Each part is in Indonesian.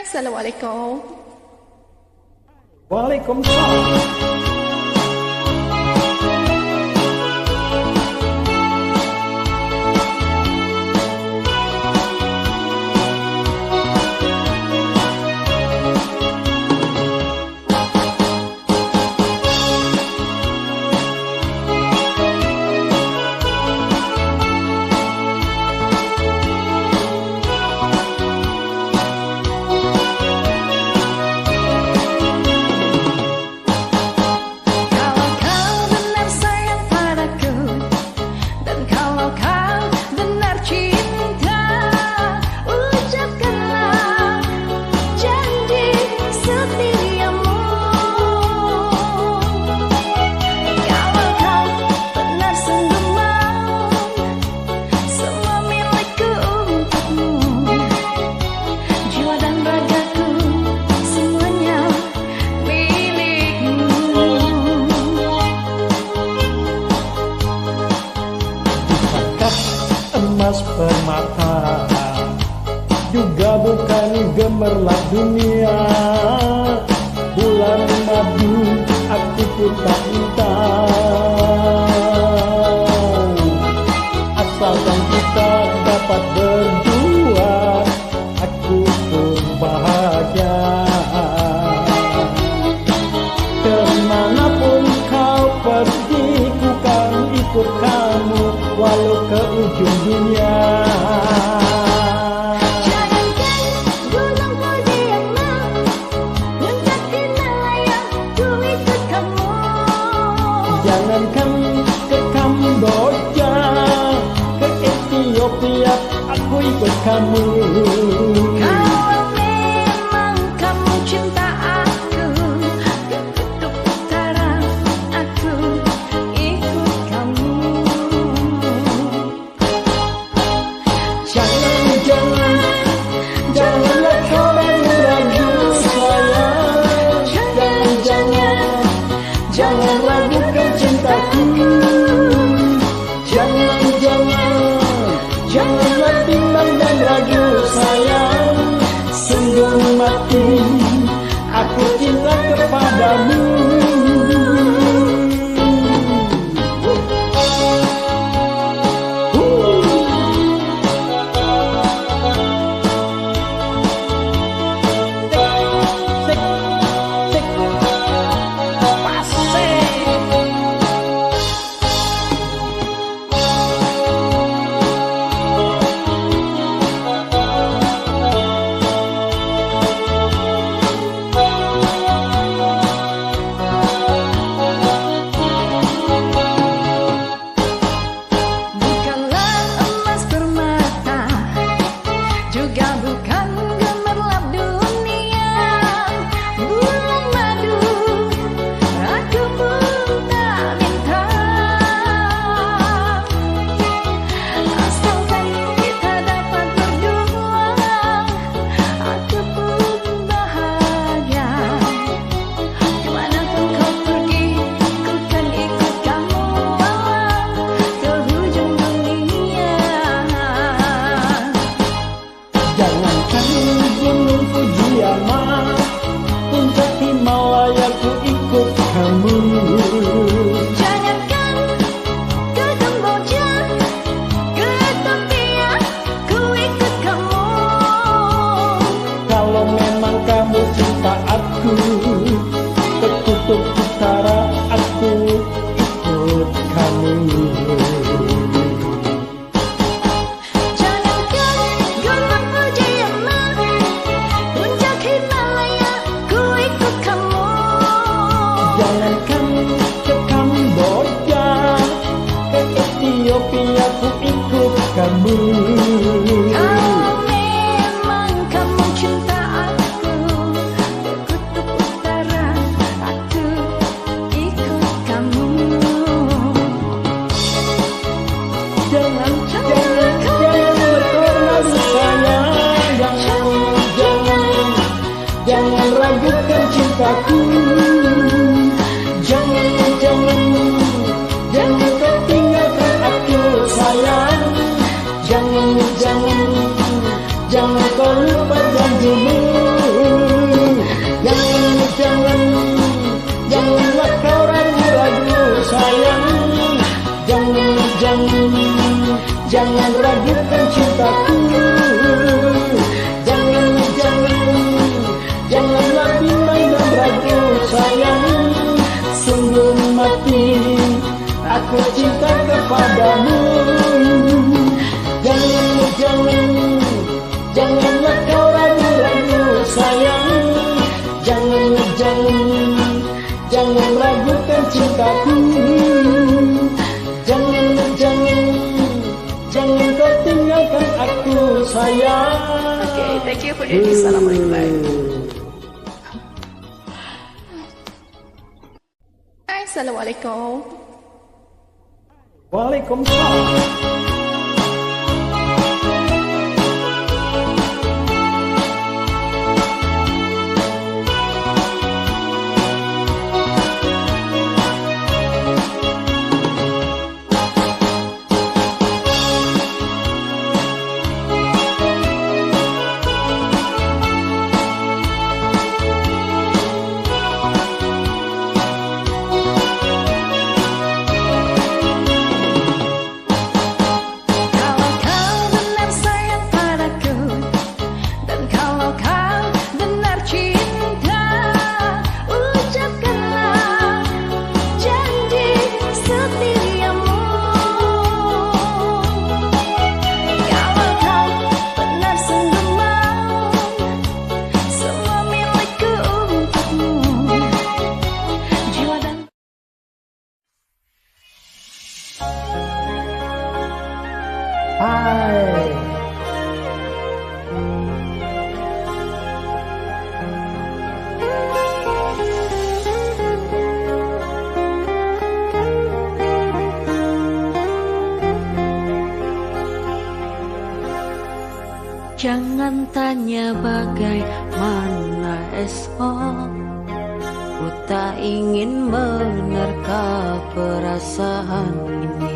Assalamualaikum. Waalaikumsalam. Emas permata juga bukan gemerlap dunia, bulan madu aku pun tak minta, asalkan kita dapat berdua aku pun bahagia. Kemanapun kau pergi ku kan ikut kamu walau ke ujung dunia. Jangankan gunung Fuji yang mau puncak Himalaya, ku ikut kamu. Jangankan ke Kamboja, ke Ethiopia, aku ikut kamu. Kalau memang kamu cinta aku, ke kutub utara aku ikut kamu. Janganlah kau ragu sayang. Jangan ragukan cintaku. Janganlah bimbang dan ragu sayang. Sungguh mati aku cinta kepadamu. Jangankan gunung Fujiama, puncak Himalaya ku ikut kamu. Jangankan ke Kamboja, ke Ethiopia, ku ikut kamu. Kalau memang kamu cinta aku, ke kutub utara aku ikut kamu. Jangankan ke Kamboja, ke Ethiopia ku ikut kamu. Kalau memang kamu cinta aku, ke kutub utara aku ikut kamu. Jangan sayang, jangan ragukan cintaku. Jangan kau tinggalkan aku sayang. Jangan kau lupa janjimu. jangan ragukan cintaku. Janganlah bimbang dan ragu sayang. Sungguh mati aku cinta kepadamu. Janganlah kau ragu-ragu sayang. Jangan ragukan cintaku. Jangan kau tinggalkan aku sayang. Okay, thank you for this. Assalamualaikum. Assalamualaikum. Waalaikumsalam. Hai. Jangan tanya bagaimana esok, ku tak ingin menerka perasaan ini.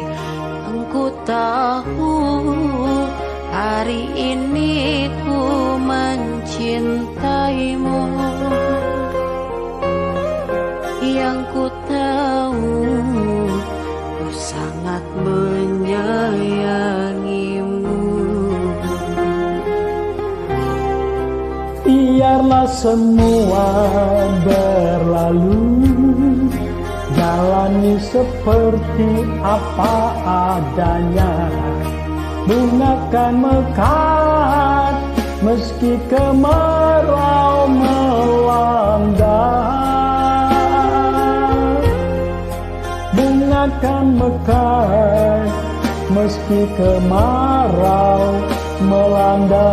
Yang ku tahu hari ini ku mencintaimu. Yang ku tahu ku sangat menyayangimu. Biarlah semua berlalu, jalani seperti apa adanya. Bunga kan mekar meski kemarau melanda. Bunga kan mekar meski kemarau melanda.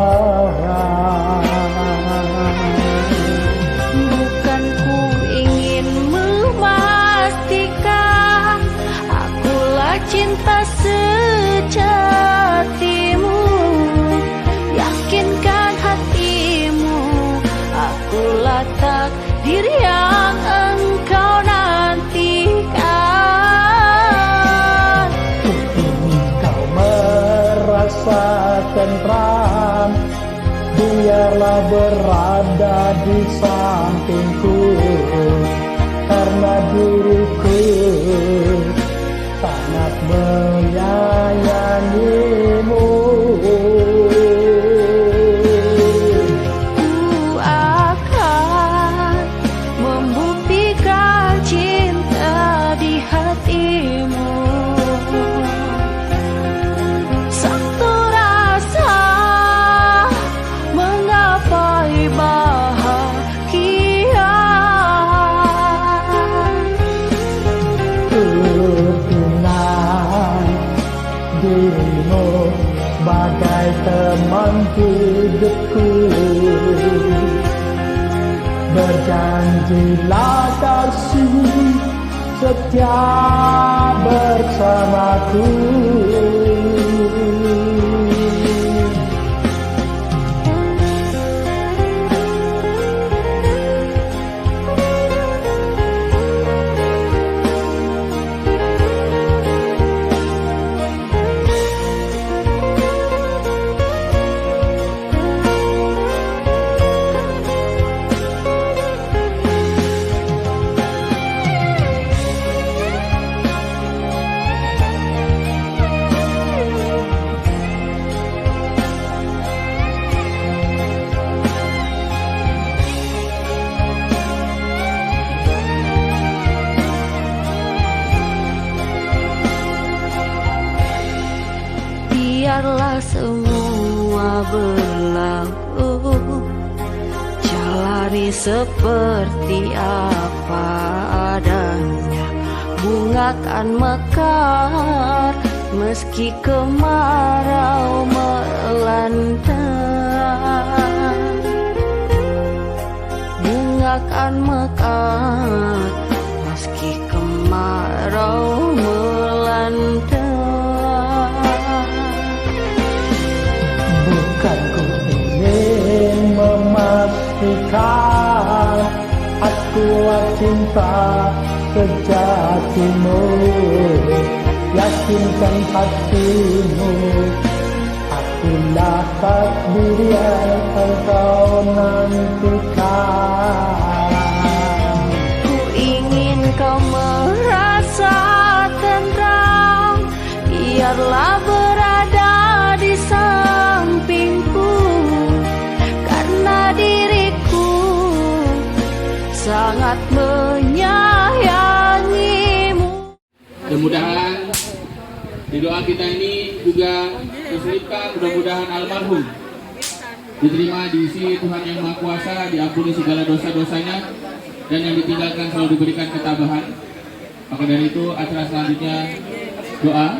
Bukan ku ingin memastikan akulah cinta sejatimu. Yakinkan hatimu, akulah takdir yang engkau nantikan. Ingin kau merasa tentram, biarlah berada di sampingku, karena diriku sangat menyayangimu. Ku akan membuktikan cinta di hatimu. Satu rasa menggapai bahagia. Tunai dirimu bagai teman hidupku. Berjanjilah kasih setia bersamaku. ini seperti apa adanya. Bunga kan mekar meski kemarau melanda. Bunga kan mekar meski kemarau melanda. Bukan ku ingin memastikan aku cinta sejatimu, yakinkan hatimu, akulah takdir yang engkau nantikan. Ku ingin kau merasa tenang, biarlah berada di sampingku, karena diriku sangat menyayangimu. Mudah-mudahan di doa kita ini juga diselipkan, mudah-mudahan almarhum diterima di sisi Tuhan Yang Maha Kuasa, diampuni segala dosa-dosanya, dan yang ditinggalkan selalu diberikan ketabahan. Maka dari itu acara selanjutnya doa.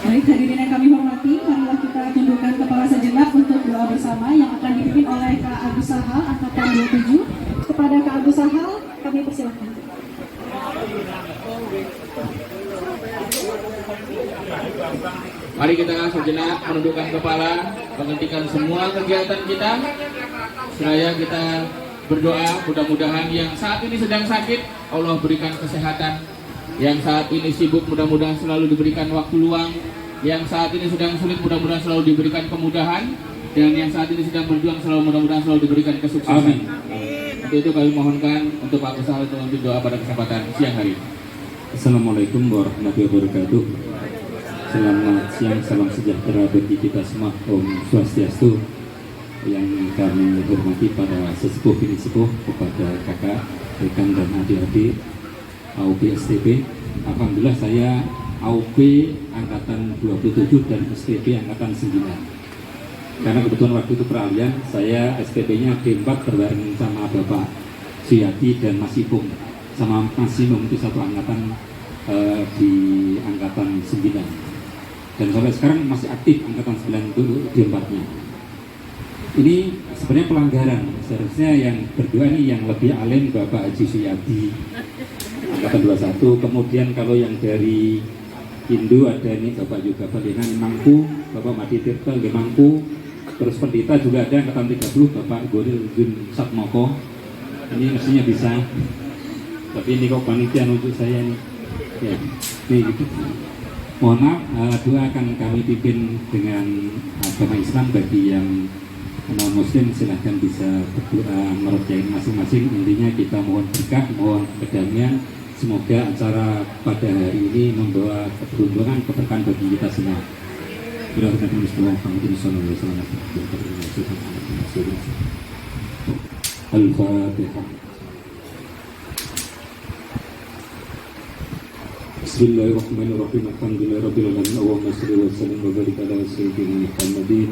Baik, hadirin yang kami hormati, marilah kita tundukkan kepala sejenak untuk doa bersama yang akan dipimpin oleh Kak Agus Sahal angkatan 27. Kepada Kak Agus Sahal kami persilakan. Mari kita sejenak menundukkan kepala, menghentikan semua kegiatan kita, seraya kita berdoa. Mudah-mudahan yang saat ini sedang sakit, Allah berikan kesehatan. Yang saat ini sibuk, mudah-mudahan selalu diberikan waktu luang. Yang saat ini sedang sulit, mudah-mudahan selalu diberikan kemudahan. Dan yang saat ini sedang berjuang, mudah-mudahan selalu diberikan kesuksesan. Amin. Untuk itu kami mohonkan untuk Pak Ustaz untuk memimpin doa pada kesempatan siang hari. Assalamualaikum warahmatullahi wabarakatuh. Selamat siang, salam sejahtera bagi kita semua. Om Swastiastu. Yang kami hormati para sesepuh ini sepuh, kepada kakak, rekan dan adik-adik AUP STP. Alhamdulillah saya AUP angkatan 27 dan STP angkatan 9. Karena kebetulan waktu itu peralihan, saya STP-nya D4 berbareng sama Bapak Suyati dan Mas Ipung, sama Mas Sinung, itu satu angkatan di angkatan 9. Dan sampai sekarang masih aktif angkatan 9 itu D4-nya. Ini sebenarnya pelanggaran. Seharusnya yang berdua ini yang lebih alim Bapak Haji Suyati angkatan 21. Kemudian kalau yang dari Indo ada ini Bapak juga Balengan Mangku, Bapak Madi Tirta Mangku. Terus pendeta juga ada angkatan 30 Bapak Goril Jun Satmoko. Ini mestinya bisa. Tapi ini kok panitia untuk saya nih. Ya, ini gitu. Mohon maaf, doa akan kami pimpin dengan agama Islam. Bagi yang non-muslim silahkan bisa berdoa merjain masing-masing. Intinya kita mohon berkah, mohon kedamaian. Semoga acara pada hari ini membawa keberuntungan, keberkahan bagi kita semua. Al-Fatihah. Bismillahirrahmanirrahim. Alhamdulillahirabbil alamin. Allahumma shalli wa sallim wa barik ala sayyidina Muhammadin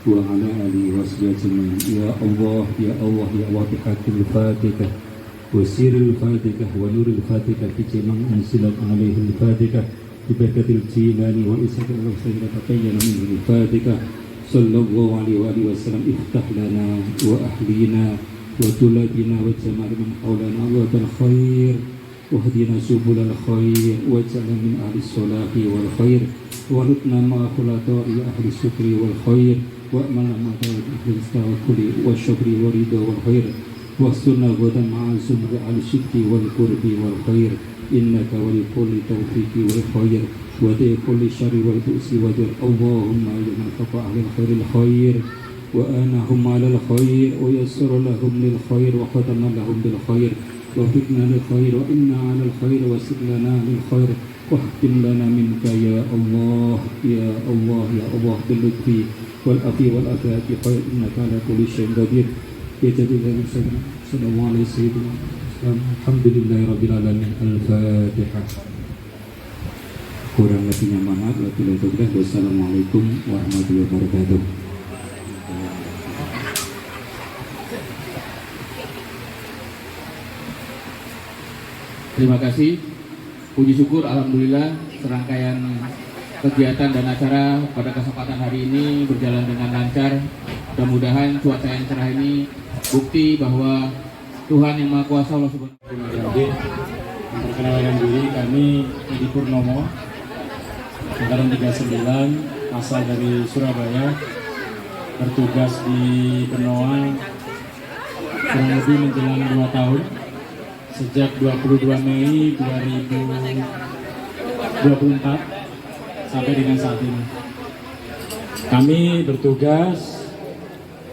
wa ala alihi wa sahbihi. Ya Allah, ya Allah, ya Allah, bihaqqil Fatihah wa sirril Fatihah wa nuril Fatihah fi man anzilat alaihi al-Fatihah bi barakatil Jilani wa isaqil al-Husayn tatayyana min al-Fatihah sallallahu alaihi wa alihi wasallam. Iftah lana wa ahlina wa tulabina wa jamal man hawlana wa bil khair wahdina subulal khair waj'alna min ahli salahi wal khair warutna ma khulata'i ahli syukri wal khair wa man ma ahli tawakkuli wa syukri wa ridha wal khair wastunna ghadan ma'a zumri al syukri wal qurbi wal khair innaka wali kulli tawfiqi wal khair wa di kulli syarri wal bu'si wa dir. Allahumma ya man qata ahli khairil khair wa anahum 'alal khair wa yassir lahum lil khair wa khatama lahum bil khair وفقنا للخير وإنا على الخير وسر لنا للخير واختم لنا منك يا الله يا الله يا الله باللطف والعفو والعافية خير إنك على كل شيء قدير يا جديد صلى الله عليه وسلم. الحمد لله رب العالمين. الفاتحة. Kurang lebihnya maaf. Wassalamualaikum warahmatullahi wabarakatuh. Terima kasih. Puji syukur alhamdulillah serangkaian kegiatan dan acara pada kesempatan hari ini berjalan dengan lancar. Mudah-mudahan cuaca yang cerah ini bukti bahwa Tuhan yang Maha Kuasa Allah Subhanahu wa Ta'ala. Memperkenalkan diri, kami Edi Purnomo, angkatan 39, asal dari Surabaya, bertugas di Benoa kurang lebih menjelang 2 tahun, sejak 22 Mei 2024 sampai dengan saat ini. Kami bertugas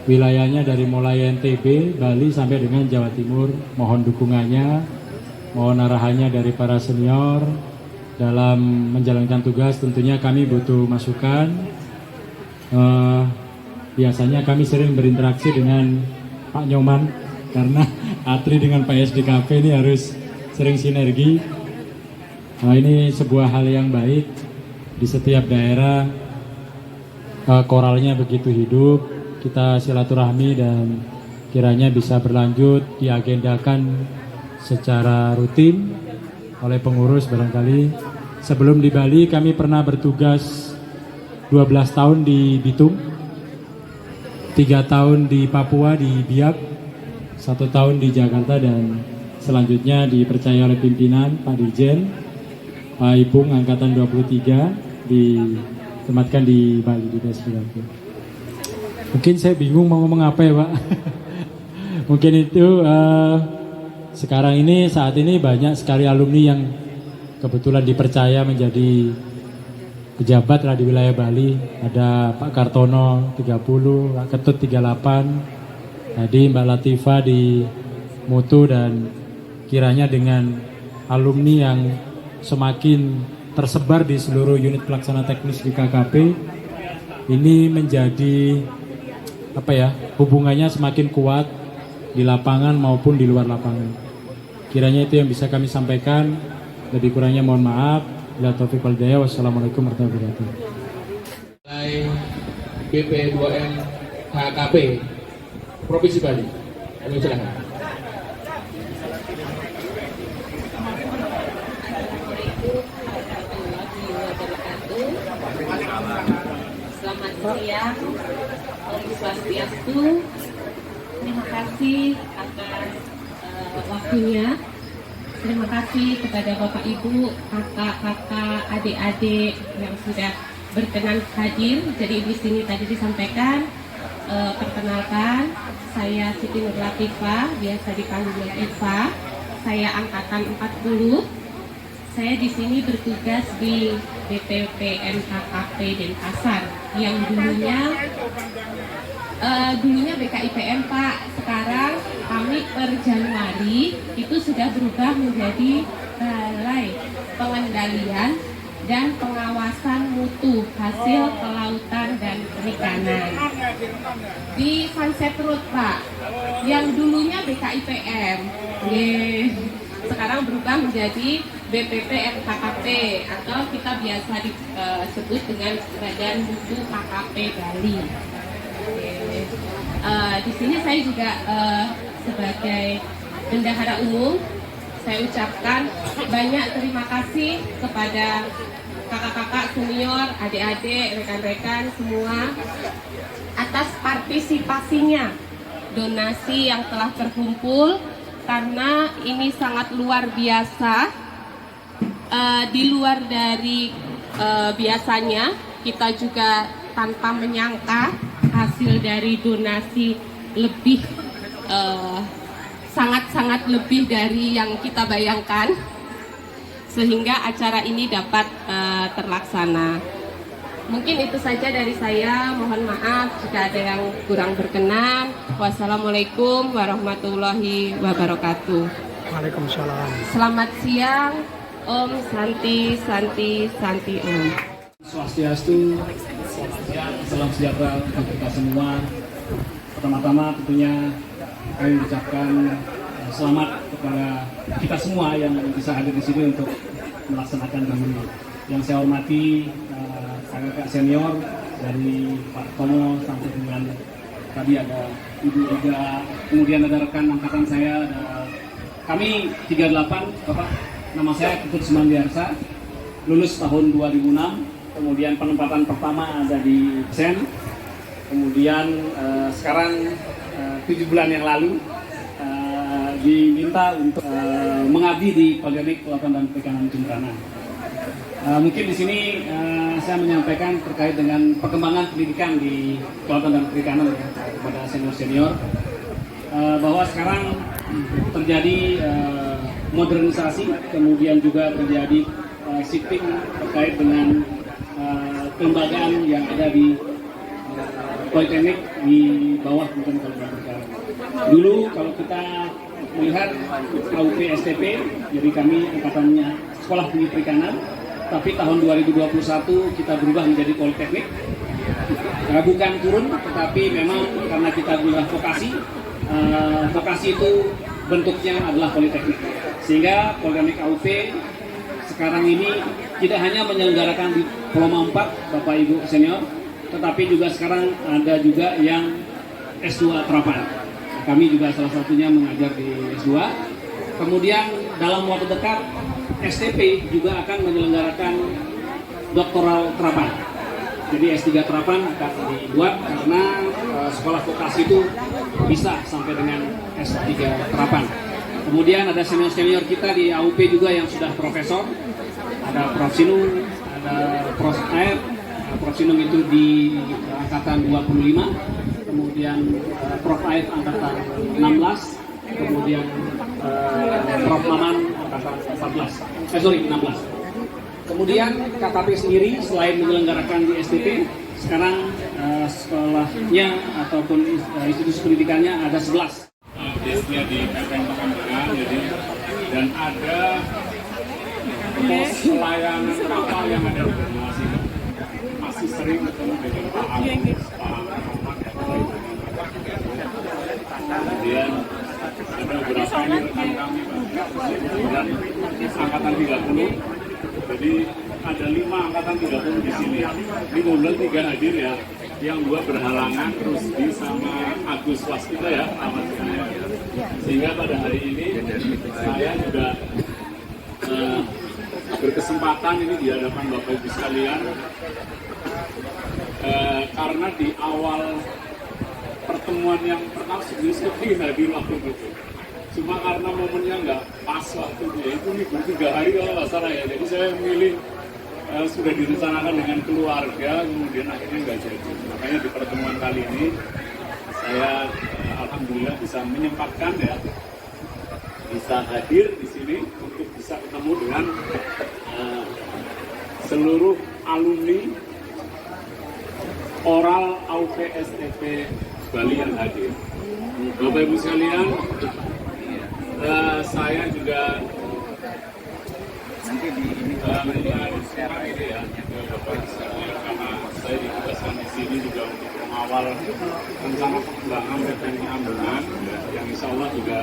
wilayahnya dari mulai NTB, Bali sampai dengan Jawa Timur. Mohon dukungannya, mohon arahannya dari para senior dalam menjalankan tugas. Tentunya kami butuh masukan. Biasanya kami sering berinteraksi dengan Pak Nyoman karena Atri dengan Pak SDKP ini harus sering sinergi. Ini sebuah hal yang baik di setiap daerah. Koralnya begitu hidup. Kita silaturahmi dan kiranya bisa berlanjut, diagendakan secara rutin oleh pengurus barangkali. Sebelum di Bali kami pernah bertugas 12 tahun di Bitung, 3 tahun di Papua di Biak, 1 tahun di Jakarta, dan selanjutnya dipercaya oleh pimpinan Pak Dirjen, Pak Ipung angkatan 23 ditempatkan di Bali di PSBK. Mungkin saya bingung mau ngomong apa ya Pak. Mungkin itu sekarang ini saat ini banyak sekali alumni yang kebetulan dipercaya menjadi pejabat lah di wilayah Bali. Ada Pak Kartono 30, Pak Ketut 38, tadi Mbak Latifah di Mutu, dan kiranya dengan alumni yang semakin tersebar di seluruh unit pelaksana teknis di KKP ini menjadi hubungannya semakin kuat di lapangan maupun di luar lapangan. Kiranya itu yang bisa kami sampaikan. Lebih kurangnya mohon maaf. Bila taufiq wal hidayah. Wassalamualaikum warahmatullahi wabarakatuh. BP2M KKP Provinsi Bali. Kami silakan. Selamat siang, Om Swastiastu. Terima kasih atas waktunya. Terima kasih kepada Bapak Ibu, kakak-kakak, adik-adik yang sudah berkenan hadir. Jadi di sini tadi disampaikan, perkenalkan, saya Siti Nur Latifah, biasa dipanggil Eva. Saya angkatan 40. Saya di sini bertugas di BPPN KKP Denpasar yang dulunya BKIPM Pak. Sekarang kami per Januari itu sudah berubah menjadi Balai Pengendalian dan Pengawasan Mutu Hasil Kelautan dan Perikanan di Sunset Road Pak. Yang dulunya BKIPM. Sekarang berubah menjadi BPPM KKP atau kita biasa disebut dengan Badan Mutu KKP Bali. Di sini saya juga sebagai bendahara umum, saya ucapkan banyak terima kasih kepada kakak-kakak senior, adik-adik, rekan-rekan semua atas partisipasinya, donasi yang telah terkumpul, karena ini sangat luar biasa. Di luar dari biasanya, kita juga tanpa menyangka hasil dari donasi lebih sangat-sangat lebih dari yang kita bayangkan, sehingga acara ini dapat terlaksana. Mungkin itu saja dari saya, mohon maaf jika ada yang kurang berkenan. Wassalamualaikum warahmatullahi wabarakatuh. Waalaikumsalam. Selamat siang, Om Santi Om. Swastiastu, salam sejahtera untuk kita semua. Pertama-tama tentunya kami mengucapkan selamat kepada kita semua yang bisa hadir di sini untuk melaksanakan pemilu. Yang saya hormati kakak senior dari Pak Tomo sampai dengan tadi ada Ibu Ega, kemudian ada rekan angkatan saya, ada kami 38 Bapak Nama saya Ketut Sumandiarsa, lulus tahun 2006, kemudian penempatan pertama ada di Sen, kemudian sekarang 7 bulan yang lalu diminta untuk mengabdi di Politeknik Kelautan dan Perikanan Jemberana. Mungkin di sini saya menyampaikan terkait dengan perkembangan pendidikan di Kelautan dan Perikanan kepada senior-senior, bahwa sekarang terjadi modernisasi, kemudian juga terjadi shifting terkait dengan kelembagaan yang ada di Politeknik di bawah Kementerian Kelautan dan Perikanan. Dulu kalau kita melihat AUP STP, jadi kami angkatannya Sekolah Tinggi Perikanan, tapi tahun 2021 kita berubah menjadi Politeknik. Bukan turun, tetapi memang karena kita berubah vokasi, vokasi itu bentuknya adalah Politeknik. Sehingga Politeknik AUP sekarang ini tidak hanya menyelenggarakan diploma 4 Bapak Ibu senior, tetapi juga sekarang ada juga yang S2 terapan. Kami juga salah satunya mengajar di S2. Kemudian dalam waktu dekat STP juga akan menyelenggarakan doktoral terapan. Jadi S3 terapan akan dibuat karena sekolah vokasi itu bisa sampai dengan S3 terapan. Kemudian ada senior-senior kita di AUP juga yang sudah profesor. Ada Prof. Sinung, ada Prof. Aep. Prof. Sinung itu di angkatan 25. Kemudian Prof. Aep angkatan 16. Kemudian Prof. Maman angkatan 16. Kemudian KKP sendiri selain menyelenggarakan di STP, sekarang sekolahnya ataupun institusi pendidikannya ada 11. Biasanya di PPN Pengembangan, jadi dan ada pos pelayanan kapal yang ada di Banyumas ini masih sering ketemu dengan Pak Agus, Pak Muhammad, kemudian ada beberapa ini rekan kami dan angkatan 30, jadi ada 5 angkatan 30 di sini. Ini kemudian 3 hadir ya, yang 2 berhalangan, Rusdi sama Agus Waskita ya, sehingga pada hari ini saya juga berkesempatan ini di hadapan Bapak Ibu sekalian, karena di awal pertemuan yang pertama sebenarnya ingin hadir waktu itu, cuma karena momennya nggak pas waktu itu libur 3 hari kalau nggak salah ya, jadi saya memilih sudah direncanakan dengan keluarga, kemudian akhirnya nggak jadi. Makanya di pertemuan kali ini saya alhamdulillah bisa menyempatkan ya, bisa hadir di sini untuk bisa ketemu dengan seluruh alumni oral AUP STP Bali yang hadir. Bapak Ibu sekalian, saya juga sekarang ini ya, Bapak sekalian, karena saya ditugaskan di sini juga untuk mengawal rencana pengembangan PPN Pengembangan yang insya Allah juga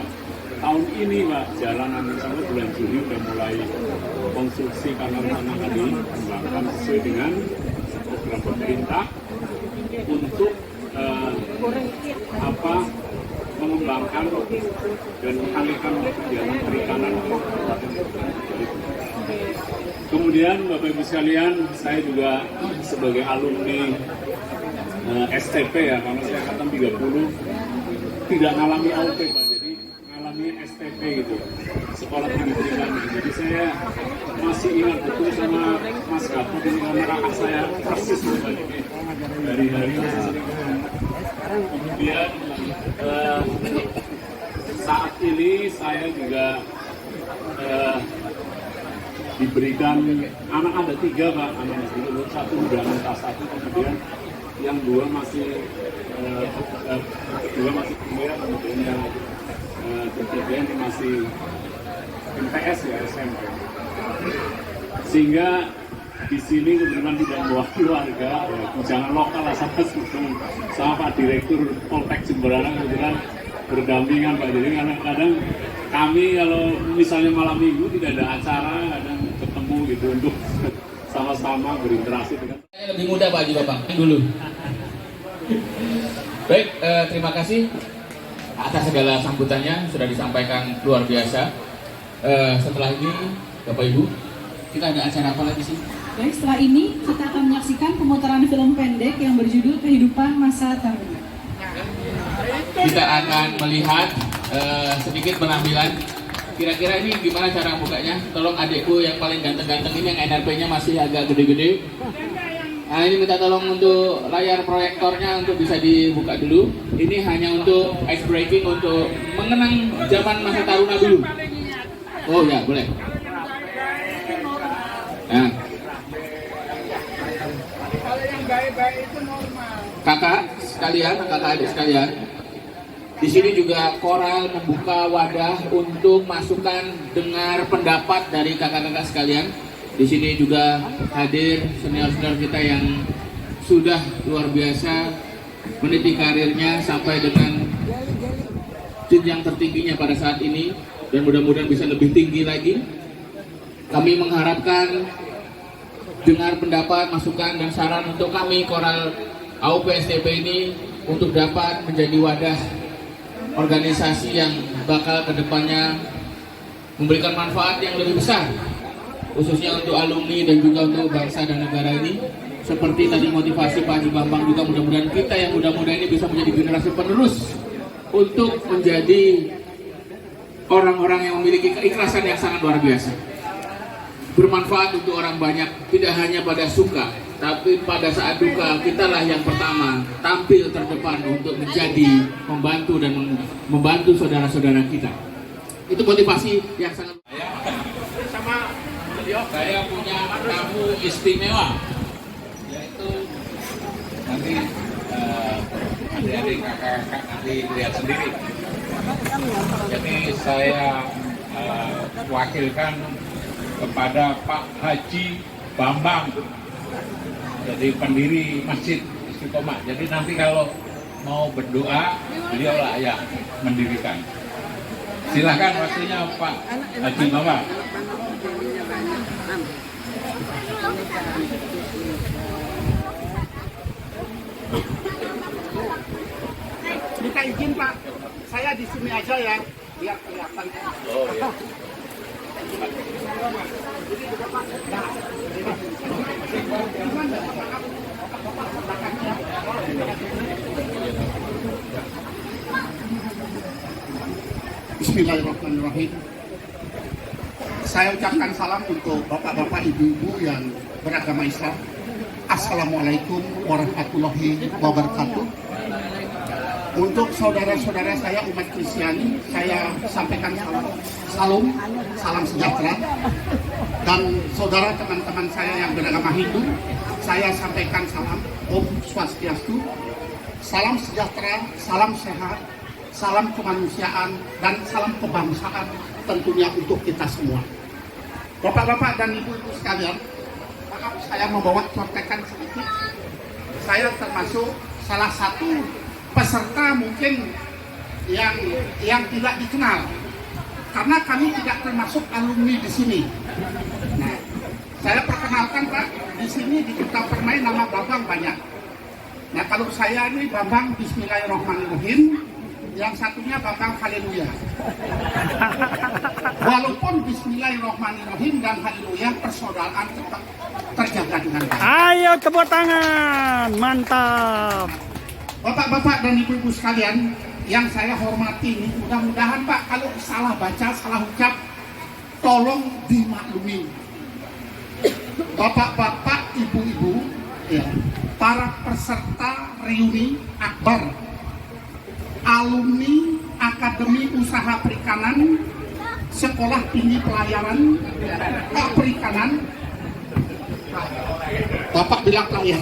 tahun ini Pak, jalanan insya Allah bulan Juni sudah mulai konstruksi karena rencana tadi dikembangkan sesuai dengan program pemerintah untuk mengembangkan dan mengalihkan kegiatan perikanan. Kemudian Bapak Ibu sekalian, saya juga sebagai alumni STP ya, karena saya angkatan 30 tidak ngalami AUP Pak, jadi ngalami STP gitu, Sekolah Tinggi Perikanan. Jadi saya masih ingat betul sama Mas Gapot ini, karena kakak saya persis Bapak ini dari hari ini. Kemudian saat ini saya juga diberikan anak ada 3 Pak, anak dulu 1 udah kelas 1, kemudian yang 2 masih kuliah, kemudian yang ketiga ini masih MTS ya, SMP. Sehingga di sini kebetulan tidak membawa keluarga, jangan lokal lah, sama Pak Direktur Poltek Jemberana kebetulan berdampingan Pak. Jadi kadang-kadang kami kalau misalnya malam minggu tidak ada acara, kadang ketemu gitu untuk sama-sama berinteraksi dengan. Lebih mudah Pak Haji Bapak dulu. Baik, terima kasih atas segala sambutannya, sudah disampaikan luar biasa. Setelah ini Bapak Ibu, kita ada acara apa lagi sih? Baik, setelah ini kita akan menyaksikan pemutaran film pendek yang berjudul Kehidupan Masa Taruna. Kita akan melihat sedikit penampilan. Kira-kira ini gimana cara bukanya? Tolong adikku yang paling ganteng-ganteng ini yang NRP-nya masih agak gede-gede. Nah, ini minta tolong untuk layar proyektornya untuk bisa dibuka dulu. Ini hanya untuk ice breaking, untuk mengenang zaman masa taruna dulu. Oh ya, boleh. Nah. Kakak sekalian, kakak adik sekalian, di sini juga Koral membuka wadah untuk masukan dengar pendapat dari kakak-kakak sekalian. Di sini juga hadir senior-senior kita yang sudah luar biasa meniti karirnya sampai dengan jenjang tertingginya pada saat ini, dan mudah-mudahan bisa lebih tinggi lagi. Kami mengharapkan dengar pendapat, masukan, dan saran untuk kami Koral AUP STP ini untuk dapat menjadi wadah organisasi yang bakal kedepannya memberikan manfaat yang lebih besar, khususnya untuk alumni dan juga untuk bangsa dan negara ini. Seperti tadi motivasi Pak Haji Bambang, juga mudah-mudahan kita yang muda-muda ini bisa menjadi generasi penerus untuk menjadi orang-orang yang memiliki keikhlasan yang sangat luar biasa, bermanfaat untuk orang banyak, tidak hanya pada suka, tapi pada saat duka kitalah yang pertama tampil terdepan untuk menjadi membantu dan membantu saudara-saudara kita. Itu motivasi yang sangat. Sama beliau, saya punya tamu istimewa, yaitu nanti adik-adik kakak-kakak nanti lihat sendiri. Jadi saya wakilkan kepada Pak Haji Bambang, jadi pendiri Masjid Istiqomah. Jadi nanti kalau mau berdoa, beliau lah yang mendirikan. Silahkan waktunya Pak Haji Bambang. Minta izin Pak, saya di sini aja ya, biar kelihatan. Oh ya. Bismillahirrahmanirrahim. Saya ucapkan salam untuk bapak-bapak, ibu-ibu yang beragama Islam. Assalamualaikum warahmatullahi wabarakatuh. Untuk saudara-saudara saya umat Kristiani, saya sampaikan salam sejahtera. Dan saudara teman-teman saya yang beragama Hindu, saya sampaikan salam Om Swastiastu. Salam sejahtera, salam sehat, salam kemanusiaan, dan salam kebangsaan tentunya untuk kita semua. Bapak-bapak dan ibu-ibu sekalian, maaf saya membawa contekan sedikit. Saya termasuk salah satu peserta mungkin yang tidak dikenal, karena kami tidak termasuk alumni di sini. Nah, saya perkenalkan Pak, di sini di Duta Permai nama Bambang banyak. Nah, kalau saya ini Bambang Bismillahirrahmanirrahim, yang satunya Bambang Haleluya. Walaupun Bismillahirrahmanirrahim dan Haleluya, persaudaraan tetap terjaga dengan baik. Ayo tepuk tangan, mantap. Bapak-bapak dan ibu-ibu sekalian yang saya hormati ini, mudah-mudahan Pak kalau salah baca, salah ucap, tolong dimaklumi. Bapak-bapak, ibu-ibu, ya, para peserta reuni akbar, alumni Akademi Usaha Perikanan, Sekolah Tinggi Pelayaran Perikanan. Bapak bilang pelayan,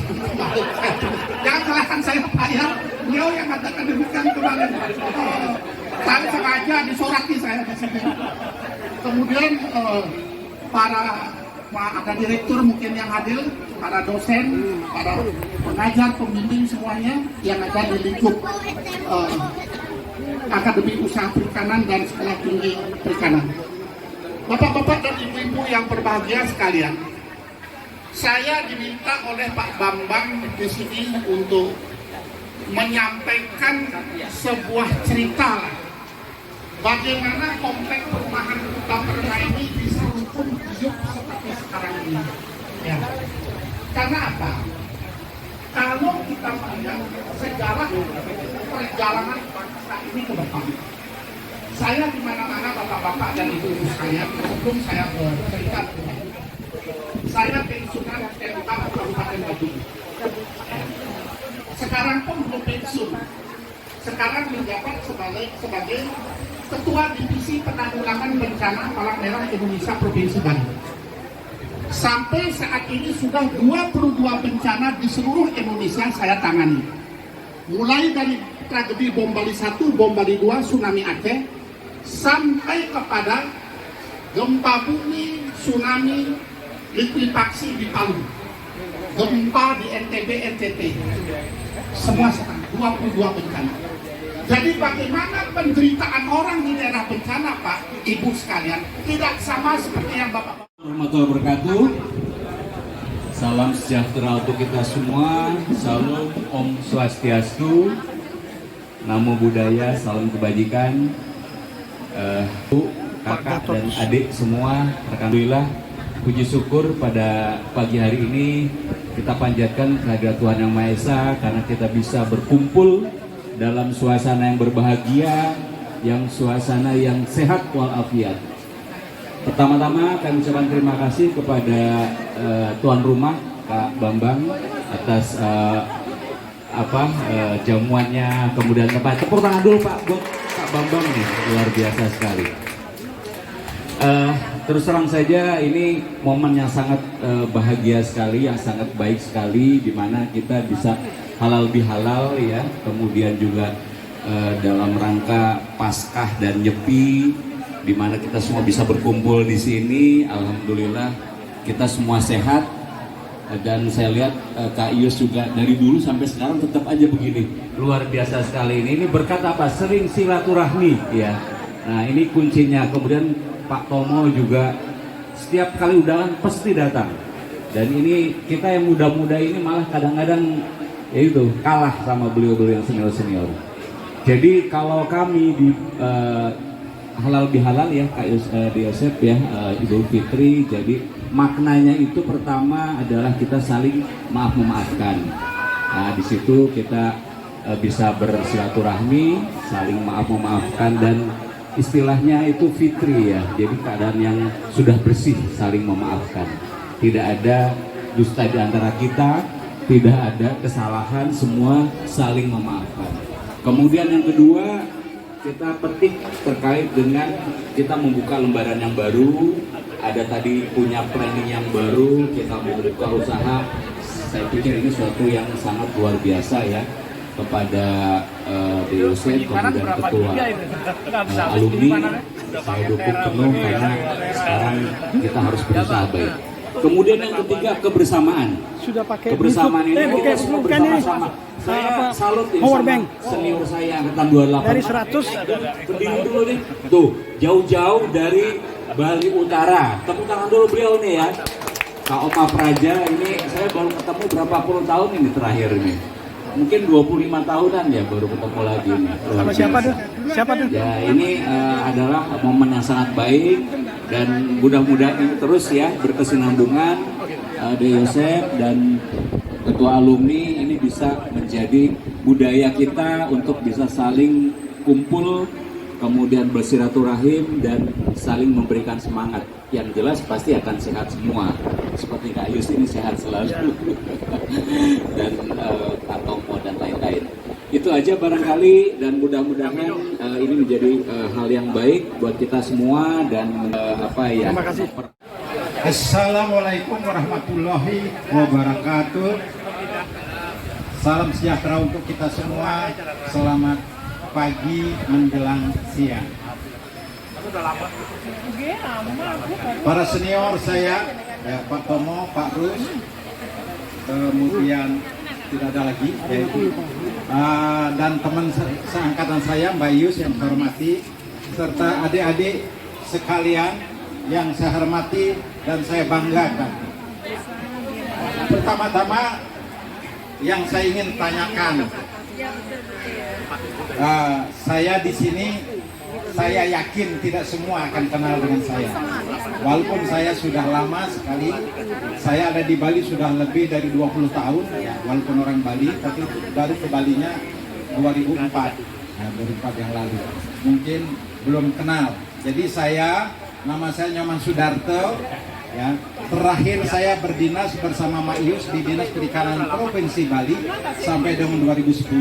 jangan salahkan saya pelayan, beliau yang katakan demikian kemarin. Saya sengaja disoraki saya di sini. Kemudian ada direktur mungkin yang hadir, para dosen, para pengajar, pembimbing semuanya yang ada di lingkup Akademi Usaha Perikanan dan Sekolah Tinggi Perikanan. Bapak-bapak dan ibu-ibu yang berbahagia sekalian, saya diminta oleh Pak Bambang di sini untuk menyampaikan sebuah cerita bagaimana komplek perumahan Duta Permai ini bisa pun hidup seperti sekarang ini. Ya. Karena apa? Kalau kita melihat sejarah perjalanan bangsa ini ke depan, saya di mana-mana bapak-bapak dan ibu-ibu saya, sebelum saya bercerita, saya pensiunan SMK Kabupaten Badung. Sekarang pun belum pensiun. Sekarang menjabat sebagai Ketua Divisi Penanggulangan Bencana Palang Merah Indonesia Provinsi Bali. Sampai saat ini sudah 22 bencana di seluruh Indonesia saya tangani. Mulai dari tragedi Bom Bali 1, Bom Bali 2, tsunami Aceh, sampai kepada gempa bumi, tsunami, likuifaksi di Palu, gempa di NTB, NTT, semua sekarang 22 bencana. Jadi bagaimana penderitaan orang di daerah bencana, Pak, Ibu sekalian, tidak sama seperti yang Bapak. Warahmatullahi wabarakatuh. Salam sejahtera untuk kita semua. Salam Om Swastiastu. Namo Buddhaya, salam kebajikan. Kakak dan adik semua, alhamdulillah, puji syukur pada pagi hari ini kita panjatkan kehadirat Tuhan Yang Maha Esa karena kita bisa berkumpul dalam suasana yang berbahagia, yang suasana yang sehat walafiat. Pertama-tama kami ucapkan terima kasih kepada tuan rumah Kak Bambang atas jamuannya, kemudian tempat. Tepuk tangan dulu Pak buat Kak Bambang nih, luar biasa sekali. Terus terang saja ini momen yang sangat bahagia sekali, yang sangat baik sekali, di mana kita bisa halal bihalal ya, kemudian juga dalam rangka Paskah dan Nyepi, di mana kita semua bisa berkumpul di sini. Alhamdulillah kita semua sehat, dan saya lihat Kak Yus juga dari dulu sampai sekarang tetap aja begini, luar biasa sekali. Ini berkat apa? Sering silaturahmi ya. Nah ini kuncinya. Kemudian Pak Tomo juga setiap kali undangan pasti datang, dan ini kita yang muda-muda ini malah kadang-kadang ya itu kalah sama beliau-beliau yang senior-senior. Jadi kalau kami di halal bihalal ya Kak Yosep ya, Idul Fitri, jadi maknanya itu pertama adalah kita saling maaf-memaafkan. Nah di situ kita bisa bersilaturahmi, saling maaf-memaafkan, dan istilahnya itu fitri ya, jadi keadaan yang sudah bersih, saling memaafkan, tidak ada dusta di antara kita, tidak ada kesalahan, semua saling memaafkan. Kemudian yang kedua, kita petik terkait dengan kita membuka lembaran yang baru, ada tadi punya planning yang baru, kita membuka usaha. Saya pikir ini suatu yang sangat luar biasa ya, kepada DOC, kemudian ketua alumni, saya dukung penuh karena sekarang kita harus berusaha baik. Kemudian yang ketiga, kebersamaan. Kebersamaan ini kita semua bersama-sama. Saya salut ya sama senior saya angkatan 28. Dari 100 berdiri dulu nih. Tuh, jauh-jauh dari Bali Utara. Tepuk tangan dulu beliau nih ya. Kak Oma Praja, ini saya baru ketemu berapa puluh tahun ini terakhir ini. Mungkin 25 tahunan ya baru ketemu lagi nih. Sama siapa tuh? Siapa tuh? Ya ini adalah momen yang sangat baik, dan mudah-mudahan ini terus ya berkesinambungan. Yosep dan ketua alumni ini bisa menjadi budaya kita untuk bisa saling kumpul, kemudian bersilaturahim dan saling memberikan semangat. Yang jelas pasti akan sehat semua. Seperti Kak Yus ini sehat selalu dan Pak Tomo dan lain-lain. Itu aja barangkali, dan mudah-mudahan ini menjadi hal yang baik buat kita semua, dan Terima kasih. Assalamualaikum warahmatullahi wabarakatuh. Salam sejahtera untuk kita semua. Selamat pagi menjelang siang. Para senior saya, ya, Pak Tomo, Pak Rus, kemudian tidak ada lagi, yaitu dan teman seangkatan saya Mbak Yus yang saya hormati, serta adik-adik sekalian yang saya hormati dan saya banggakan. Pertama-tama yang saya ingin tanyakan, saya di sini, saya yakin tidak semua akan kenal dengan saya. Walaupun saya sudah lama sekali, saya ada di Bali sudah lebih dari 20 tahun, walaupun orang Bali, tapi baru ke Balinya 2004, ya, 2004 yang lalu. Mungkin belum kenal. Jadi nama saya Nyoman Sudarto. Ya, terakhir saya berdinas bersama Mak Ius di Dinas Perikanan Provinsi Bali sampai dengan 2010.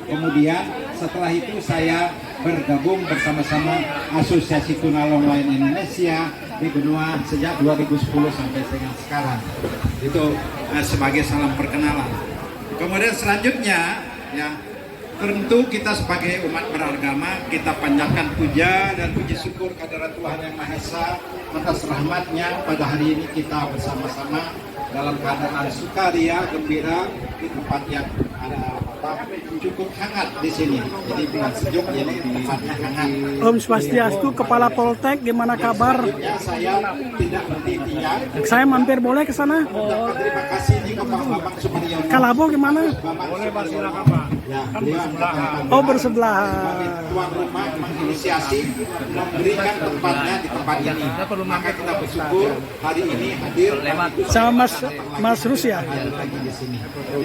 Kemudian setelah itu saya bergabung bersama-sama Asosiasi Tunalong Lain Indonesia di benua sejak 2010 sampai dengan sekarang. Itu sebagai salam perkenalan. Kemudian selanjutnya, ya, tentu kita sebagai umat beragama kita panjatkan puja dan puji syukur kehadirat Tuhan Yang Maha Esa atas rahmatnya pada hari ini kita bersama-sama dalam keadaan sukaria, gembira di tempat yang ada cukup hangat di sini. Jadi bukan sejuk, jadi tempatnya hangat. Om Swastiastu, Kepala Poltek, gimana kabar? Ya, saya tidak bertiga. Saya mampir boleh ke sana? Terima kasih juga Bapak Sumaryono. Kalabo gimana? Boleh silakan Pak. Ya, Oh, bersebelahan. Sebagai tuan rumah menginisiasi memberikan tempatnya di tempat ini. Maka kita bersyukur hari ini hadir Sama Mas Rusia. lagi di sini.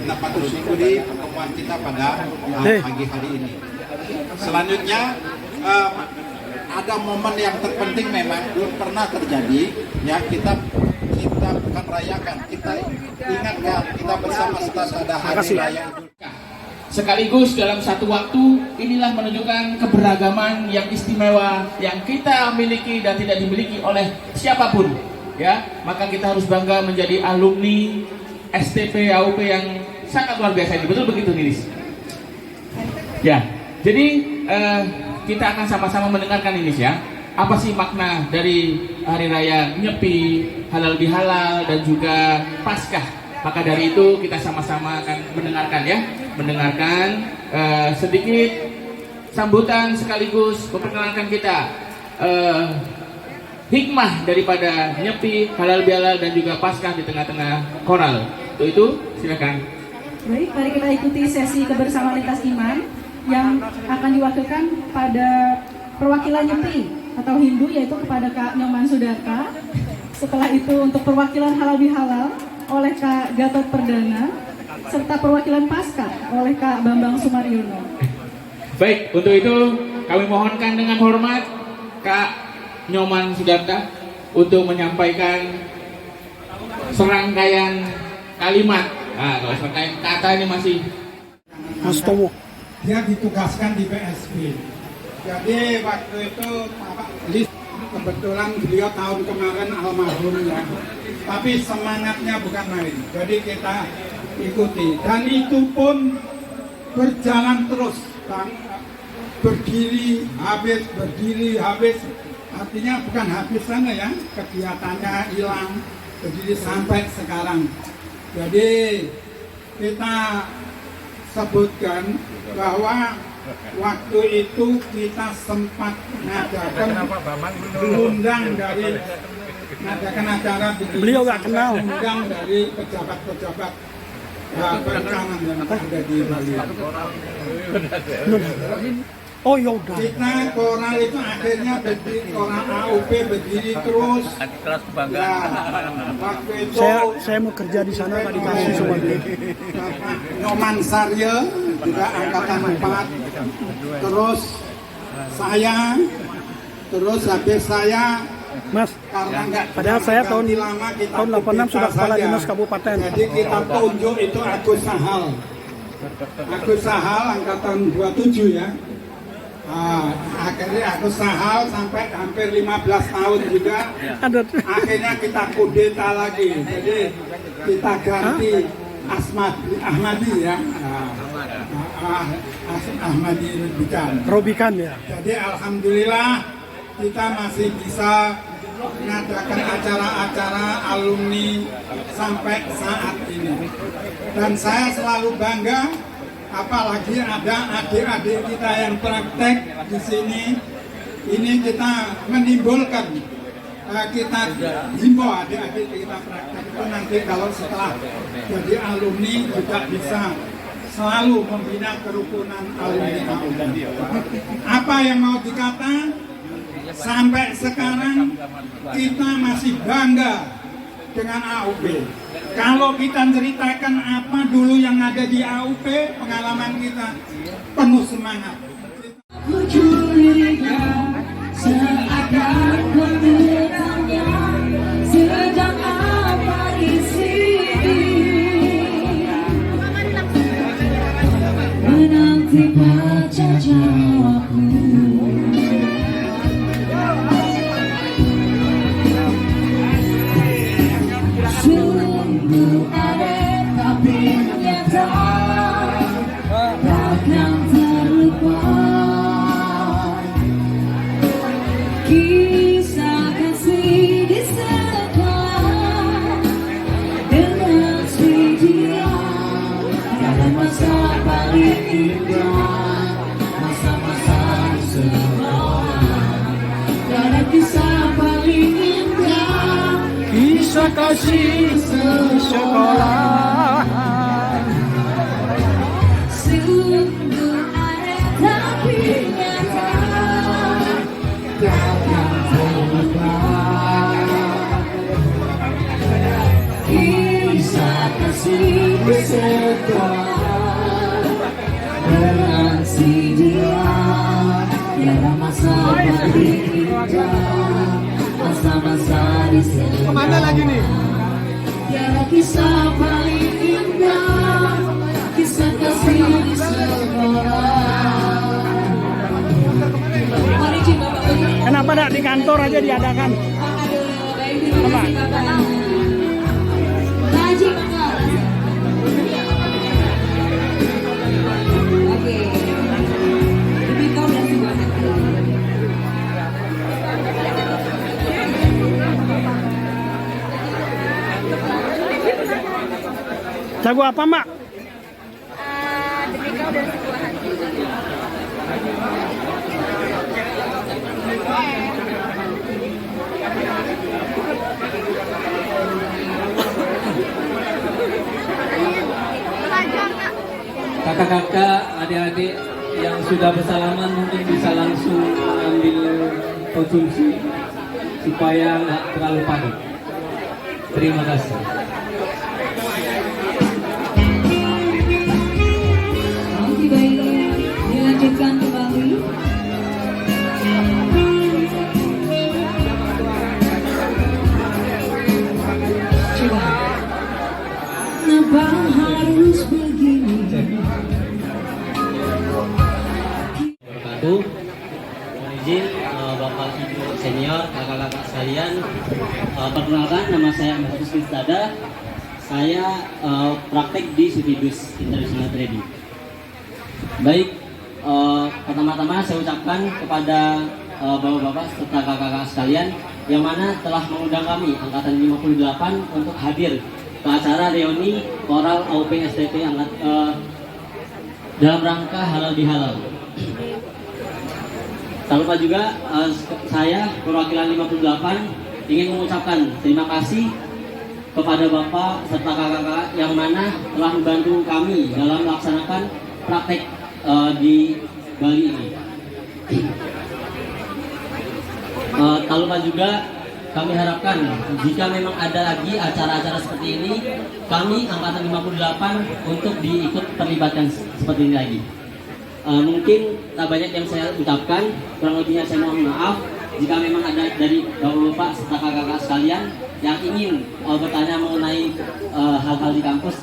Kita patut syukuri pertemuan kita pada pagi hari ini. Selanjutnya ada momen yang terpenting memang belum pernah terjadi. Ya, kita bukan rayakan, kita ingatkan, kita bersama ada hari raya. Sekaligus dalam satu waktu inilah menunjukkan keberagaman yang istimewa yang kita miliki dan tidak dimiliki oleh siapapun, ya. Maka kita harus bangga menjadi alumni STP AUP yang sangat luar biasa ini. Betul begitu, Nilis? Ya. Jadi kita akan sama-sama mendengarkan ini, ya. Apa sih makna dari hari raya Nyepi, Halal Bihalal dan juga Paskah? Maka dari itu kita sama-sama akan mendengarkan, ya, mendengarkan sedikit sambutan sekaligus memperkenalkan kita hikmah daripada Nyepi, Halal Bihalal dan juga Paskah di tengah-tengah koral. Untuk itu silakan. Baik, mari kita ikuti sesi kebersamaan lintas iman yang akan diwakilkan pada perwakilan Nyepi atau Hindu, yaitu kepada Kak Nyoman Sudarta. Setelah itu untuk perwakilan Halal Bihalal oleh Kak Gatot Perdana, serta perwakilan Paskah oleh Kak Bambang Sumaryono. Baik, untuk itu kami mohonkan dengan hormat Kak Nyoman Sudarta untuk menyampaikan serangkaian kalimat. Nah, kalau serangkaian kata ini masih Mas Tomo. Dia ditugaskan di PSB. Jadi waktu itu Pak Lis, kebetulan beliau tahun kemarin almarhum, ya. Tapi semangatnya bukan main. Jadi kita ikuti. Dan itu pun berjalan terus, Bang. Berdiri habis. Artinya bukan habis sana, ya. Kegiatannya hilang. Berdiri sampai sekarang. Jadi kita sebutkan bahwa waktu itu kita sempat mengundang acara Beliau nggak kenal. undang dari pejabat-pejabat perikanan yang ada di Bali. Oh yaudah. Kita koral itu akhirnya berdiri, koral AUP berdiri terus. Ya, waktu itu Saya mau kerja di sana, nggak dikasih sama dia. Bapak Nyoman Saryo juga angkatan 4. Terus saya, terus habis saya, Mas, karena nggak padahal saya tahun lama, kita 86 sudah kepala saja. dinas kabupaten. Jadi kita tunjuk itu Agus Sahal. Agus Sahal angkatan 27, ya. Akhirnya Agus Sahal sampai hampir 15 tahun juga. Akhirnya kita kudeta lagi. Jadi kita ganti Ahmadi, ya. Ahmadi Robikan, ya. Jadi alhamdulillah kita masih bisa mengadakan acara-acara alumni sampai saat ini. Dan saya selalu bangga, apalagi ada adik-adik kita yang praktek di sini. Ini kita menimbulkan, kita himbau adik-adik kita praktek itu nanti kalau setelah jadi alumni juga bisa selalu membina kerukunan alumni. Apa yang mau dikata? sampai sekarang kita masih bangga dengan AUP. Kalau kita ceritakan apa dulu yang ada di AUP, pengalaman kita penuh semangat. Seakan bertanya sedang apa di sini, menanti baca jawabmu. Sungguh aneh tapi nyata, takkan terlupa. Kisah kasih di sekolah dengan si dia dalam masa paling indah, masa-masa di sekolah. Dalam kisah paling indah, Kisah kasih sekolah. sungguh aneh tapi nyata, takkan terlupa. Kisah kasih di sekolah dengan si dia dalam masa paling indah, masa-masa di sekolah. Kemana lagi nih? Tiada kisah paling indah, kisah kasih di sekolah. Mari coba Bapak Ibu. Kenapa tidak di kantor aja diadakan? Aduh, baik, terima kasih Bapak. Haji Mangga. Oke. Lebih tahu dan sebuah hati. Lagu apa, Mak? Demi kau dan sebuah hati. Kakak-kakak, adik-adik yang sudah bersalaman mungkin bisa langsung ambil konsumsi supaya nggak terlalu padat. Terima kasih. Oke, baik, dilanjutkan kembali. Coba. Kenapa harus begini? Wabarakatuh. Mohon izin Bapak Ibu senior, kakak-kakak sekalian, perkenalkan nama saya Muhammad Istada. Saya praktek di Sufidus International Trading. Baik, pertama-tama saya ucapkan kepada bapak-bapak serta kakak-kakak sekalian yang mana telah mengundang kami angkatan 58 untuk hadir ke acara reuni Koral AUP STP dalam rangka halal bihalal. Tak lupa juga saya perwakilan 58 ingin mengucapkan terima kasih kepada Bapak serta kakak-kakak yang mana telah membantu kami dalam melaksanakan praktek di Bali ini. Tak lupa juga kami harapkan jika memang ada lagi acara-acara seperti ini, kami angkatan 58 untuk diikut terlibatkan seperti ini lagi. Mungkin tak banyak yang saya ucapkan, kurang lebihnya saya mohon maaf jika memang ada dari bapak-bapak serta kakak-kakak sekalian yang ingin bertanya mengenai hal-hal di kampus.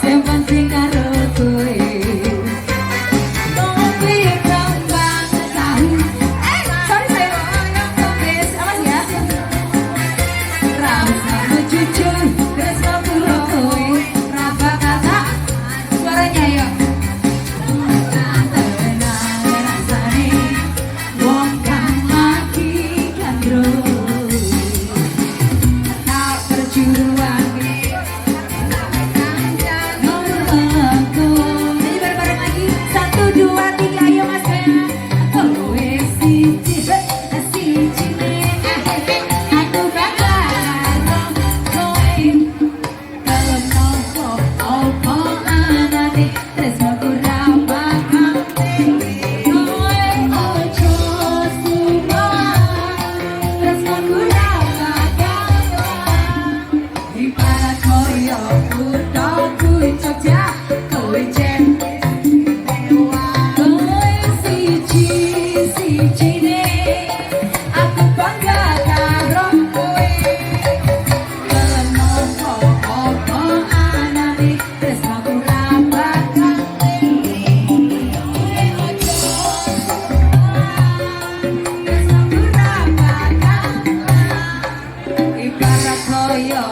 Sing penting karo kowe. Kopi kembang tahu. Sorry saya ngomong kompis. Awas ya. Rasa jujur, rasa pura kowe. Raba kata suaranya yuk. Tenang rasane wong kang lagi gandro. Tak perjuruan ibarat koyo